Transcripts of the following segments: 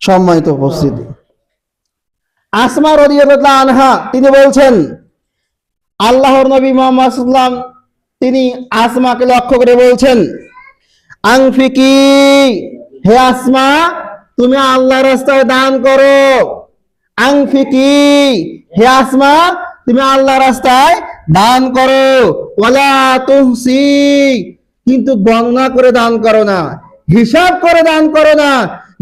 সম্মানিত উপস্থিতি, আসমা রাদিয়াল্লাহু আনহা তিনি বলছেন, আল্লাহর নবী মুহাম্মদ সাল্লাল্লাহু আলাইহি ওয়াসাল্লাম তিনি আসমাকে লক্ষ্য করে বলছেন, আনফিকি, হে আসমা তুমি আল্লাহর রাস্তায় দান করো। আনফিকি, হে আসমা তুমি আল্লাহর রাস্তায় দান করো। ওয়ালা তুহসি, কিন্তু গণনা করে দান করো না, হিসাব করে দান করো না।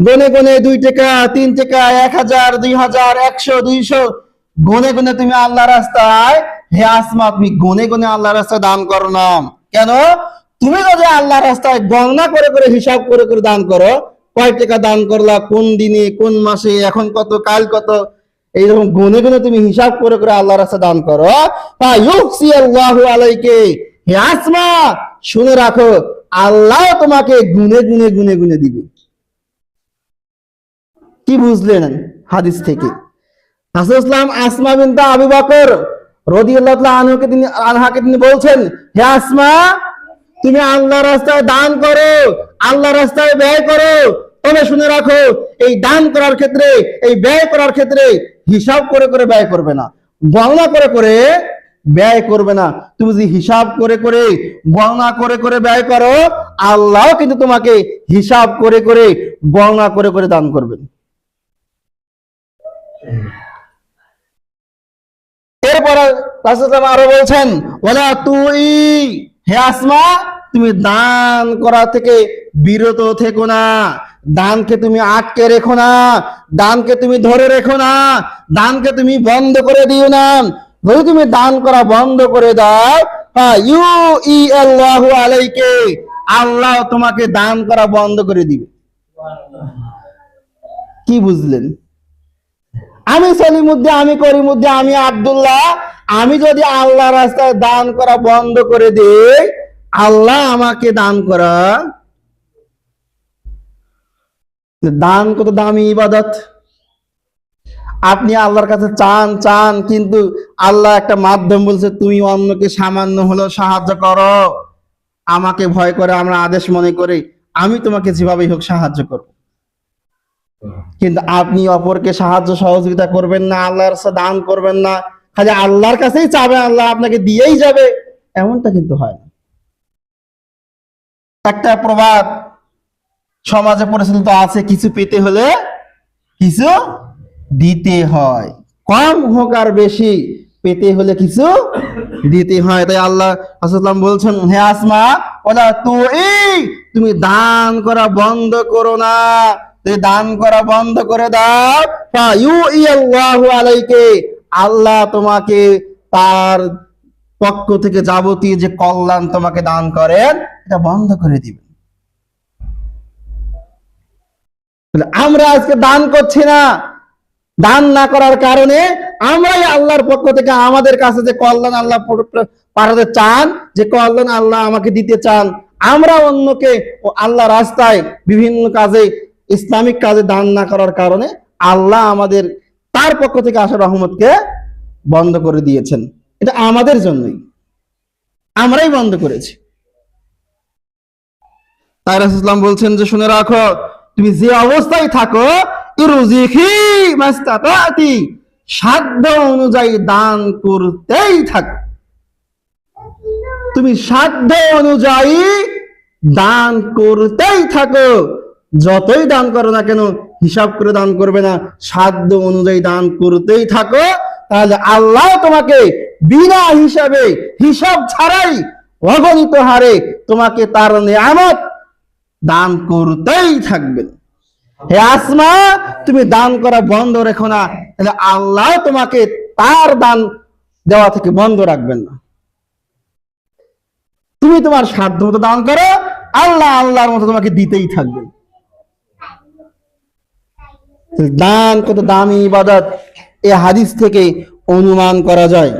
গনে গনে 2 টাকা 3 টাকা 1000 2000 100 200 গনে গনে তুমি আল্লাহর রাস্তায়, হে আসমা তুমি গনে গনে আল্লাহর রাস্তায় দান করো না। কেন? তুমি যদি আল্লাহর রাস্তায় গণনা করে করে হিসাব করে করে দান করো, কয় টাকা দান করলা, কোন দিনে কোন মাসে, এখন কত কাল কত, এইরকম গুনে গুনে তুমি হিসাব করে করে আল্লাহর রাস্তায় দান করো, ফায়ুহসি আল্লাহু আলাইকে, হে আসমা শুনে রাখো আল্লাহ তোমাকে গুনে গুনে গুনে গুনে দিবে। কি বুঝলেন হাদিস থেকে? রাসূলুল্লাহ আসমা বিনত আবু বকর রাদিয়াল্লাহু তাআলা আনহাকে তিনি বলছেন, হে আসমা তুমি আল্লাহর রাস্তায় দান করো, আল্লাহর রাস্তায় ব্যয় করো। তবে শুনে রাখো এই দান করার ক্ষেত্রে, এই ব্যয় করার ক্ষেত্রে হিসাব করে করে ব্যয় করবে না, গণনা করে করে ব্যয় করবে না। তুমি যদি হিসাব করে করে গণনা করে করে ব্যয় করো, আল্লাহ কিন্তু তোমাকে হিসাব করে করে গণনা করে করে দান করবেন। এরপরে রাসূলুল্লাহ আরো বলছেন, ওয়ালা তুই, হে আসমা তুমি দান করা থেকে বিরত থেকো না, দানকে তুমি আটকে রেখো না, দানকে তুমি ধরে রেখো না, দানকে তুমি বন্ধ করে দিও না। যদি তুমি দান করা বন্ধ করে দাও, আল্লাহু আলাইকে, আল্লাহ তোমাকে দান করা বন্ধ করে দিবে। কি বুঝলেন? আমি সলিমুদ্দিন, আমি করিমুদ্দিন, আমি আব্দুল্লাহ, আমি যদি আল্লাহ রাস্তায় দান করা বন্ধ করে দেই, আল্লাহ আমাকে দান করা, দান কত দামি ইবাদত। আপনি আল্লাহর কাছে চান চান, কিন্তু আল্লাহ একটা মাধ্যম বলছে, তুমি অন্যকে সামান্য হলেও সাহায্য করো, আমাকে ভয় করে, আমরা আদেশ মনে করে আমি তোমাকে যেভাবেই হোক সাহায্য করব। কিন্তু আপনি অপরকে সাহায্য সহযোগিতা করবেন না, আল্লাহর কাছে দান করবেন না, খালি আল্লাহর কাছেই চাবে, আল্লাহ আপনাকে দিয়েই যাবে, এমনটা কিন্তু হয় না। একটা প্রবাদ সমাজে প্রচলিত আছে, কিছু পেতে হলে কিছু দিতে হয়, কম হোক আর বেশি, পেতে হলে কিছু দিতে হয়। তাই আল্লাহ রাসূলুল্লাহ বলছেন, হে আসমা ওয়ালা তুমি দান করা বন্ধ করো না, তুমি দান করা বন্ধ করে দাও, ফায়ুআল্লাহু আলাইকে, আল্লাহ তোমাকে তার পক্ষ থেকে যাবতীয় যে কল্যাণ তোমাকে দান করেন এটা বন্ধ করে দিবেন। আমরা আজকে দান করছি না, দান না করার কারণে আমরাই আল্লাহর পক্ষ থেকে আমাদের কাছে যে কল্যাণ আল্লাহ পাঠাতে চান, যে কল্যাণ আল্লাহ আমাকে দিতে চান, আমরা অন্যকে আল্লাহ রাস্তায় বিভিন্ন কাজে, ইসলামিক কাজে দান না করার কারণে আল্লাহ আমাদের তার পক্ষ থেকে আসা রহমতকে বন্ধ করে দিয়েছেন। এটা আমাদের জন্যই, আমরাই বন্ধ করেছি। তাই রাসূলুল্লাহ বলছেন যে শুনে রাখো, তুমি যে অবস্থায় থাকো, সাধ্য অনুযায়ী দান করতেই থাকো। তুমি সাধ্য অনুযায়ী দান করতেই থাকো, যতই দান করো না কেন হিসাব করে দান করবে না, সাধ্য অনুযায়ী দান করতেই থাকো। তাহলে আল্লাহ তোমাকে বিনা হিসাবে, হিসাব ছাড়াই অগণিত হারে তোমাকে তার নিয়ামত দান করতেই থাকবেন। হে আসমা তুমি দান করা বন্ধ রেখো না, তাহলে আল্লাহ তোমাকে তার দান দেওয়া থেকে বন্ধ রাখবেন না। তুমি তোমার সাধ্য মতো দান করো, আল্লাহ আল্লাহর মতো তোমাকে দিতেই থাকবেন। দান কত দামি ইবাদত এ হাদিস থেকে অনুমান করা যায়।